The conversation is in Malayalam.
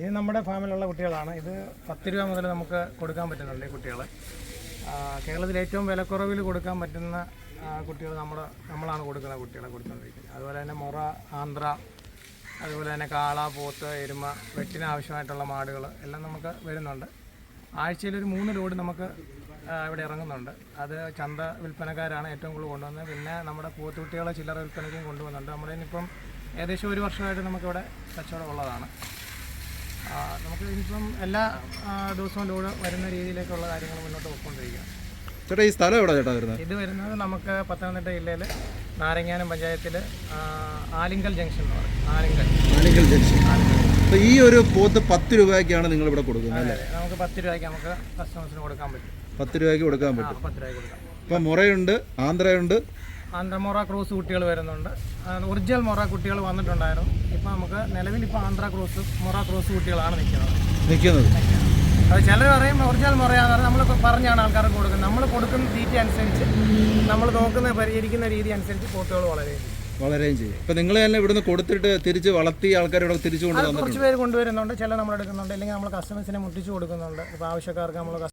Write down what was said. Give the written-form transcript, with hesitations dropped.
ഇത് നമ്മുടെ ഫാമിലുള്ള കുട്ടികളാണ്. ഇത് 10 രൂപ മുതൽ നമുക്ക് കൊടുക്കാൻ പറ്റുന്നുണ്ട് ഈ കുട്ടികൾ. കേരളത്തിൽ ഏറ്റവും വിലക്കുറവിൽ കൊടുക്കാൻ പറ്റുന്ന കുട്ടികൾ നമ്മളാണ് കൊടുക്കുന്ന കുട്ടികളെ കൊടുത്തുകൊണ്ടിരിക്കുന്നത്. അതുപോലെ തന്നെ മുറ, ആന്ധ്ര, അതുപോലെ തന്നെ കാള, പോത്ത്, എരുമ, വെട്ടിന് ആവശ്യമായിട്ടുള്ള മാടുകൾ എല്ലാം നമുക്ക് വരുന്നുണ്ട്. ആഴ്ചയിലൊരു 3 ലോഡ് നമുക്ക് ഇവിടെ ഇറങ്ങുന്നുണ്ട്. അത് ചന്ത വിൽപ്പനക്കാരാണ് ഏറ്റവും കൂടുതൽ കൊണ്ടുവന്നത്. പിന്നെ നമ്മുടെ പോത്തുകുട്ടികളെ ചില്ലറ വിൽപ്പനയ്ക്കും കൊണ്ടുവന്നുണ്ട്. നമ്മുടെ ഇനിയിപ്പം ഏകദേശം 1 വർഷമായിട്ട് നമുക്കിവിടെ കച്ചവടം ഉള്ളതാണ്. നമുക്ക് ഇനിയിപ്പം എല്ലാ ദിവസവും ലോഡ് വരുന്ന രീതിയിലേക്കുള്ള കാര്യങ്ങൾ മുന്നോട്ട് പോയിക്കൊണ്ടിരിക്കുക. ചേട്ടാ, ഈ സ്ഥലം എവിടെ ചേട്ടാ വരുന്നത്? ഇത് വരുന്നത് നമുക്ക് പത്തനംതിട്ട ജില്ലയിൽ നാരങ്ങാനം പഞ്ചായത്തിൽ ആലിങ്കൽ ജംഗ്ഷൻ എന്ന് പറയും. ആലിങ്കൽ ജംഗ്ഷൻ. അപ്പോൾ ഈ ഒരു പോത്ത് 10 രൂപയ്ക്കാണ് നിങ്ങൾ ഇവിടെ കൊടുക്കുന്നത് അല്ലേ? നമുക്ക് 10 രൂപയ്ക്ക് നമുക്ക് കസ്റ്റമേഴ്സിന് കൊടുക്കാൻ പറ്റും. 10 രൂപയ്ക്ക് കൊടുക്കാൻ പറ്റും. 10 രൂപയ്ക്ക് കൊടുക്കാം. ഇപ്പം മുറയുണ്ട്, ആന്ധ്രയുണ്ട്, ആന്ധ്രമൊറ ക്രോസ് കുട്ടികൾ വരുന്നുണ്ട്. ഒറിജിനൽ മൊറ കുട്ടികൾ വന്നിട്ടുണ്ടായിരുന്നു. ഇപ്പോൾ നമുക്ക് നിലവിൽ ആന്ധ്ര ക്രോസ്, മൊറ ക്രോസ് കുട്ടികളാണ് നിൽക്കുന്നത്. അത് ചിലർ പറയും ഒറിജിനൽ മൊറയാന്ന് പറഞ്ഞാൽ നമ്മൾ പറഞ്ഞാണ് ആൾക്കാർക്ക് കൊടുക്കുന്നത്. നമ്മൾ കൊടുക്കുന്ന തീറ്റ അനുസരിച്ച്, നമ്മൾ നോക്കുന്ന പരിഹരിക്കുന്ന രീതി അനുസരിച്ച് പോത്തുകൾ വളരെയും ചെയ്യും. ഇപ്പം നിങ്ങൾ തന്നെ ഇവിടുന്ന് കൊടുത്തിട്ട് തിരിച്ച് വളർത്തി ആൾക്കാരോട് തിരിച്ചു കൊണ്ടുവന്നു. കുറച്ച് പേര് കൊണ്ടുവരുന്നുണ്ട്, ചില നമ്മൾ എടുക്കുന്നുണ്ട്, അല്ലെങ്കിൽ നമ്മൾ കസ്റ്റമേഴ്സിനെ മുട്ടിച്ച് കൊടുക്കുന്നുണ്ട്. ഇപ്പോൾ ആവശ്യക്കാർക്ക് നമ്മൾ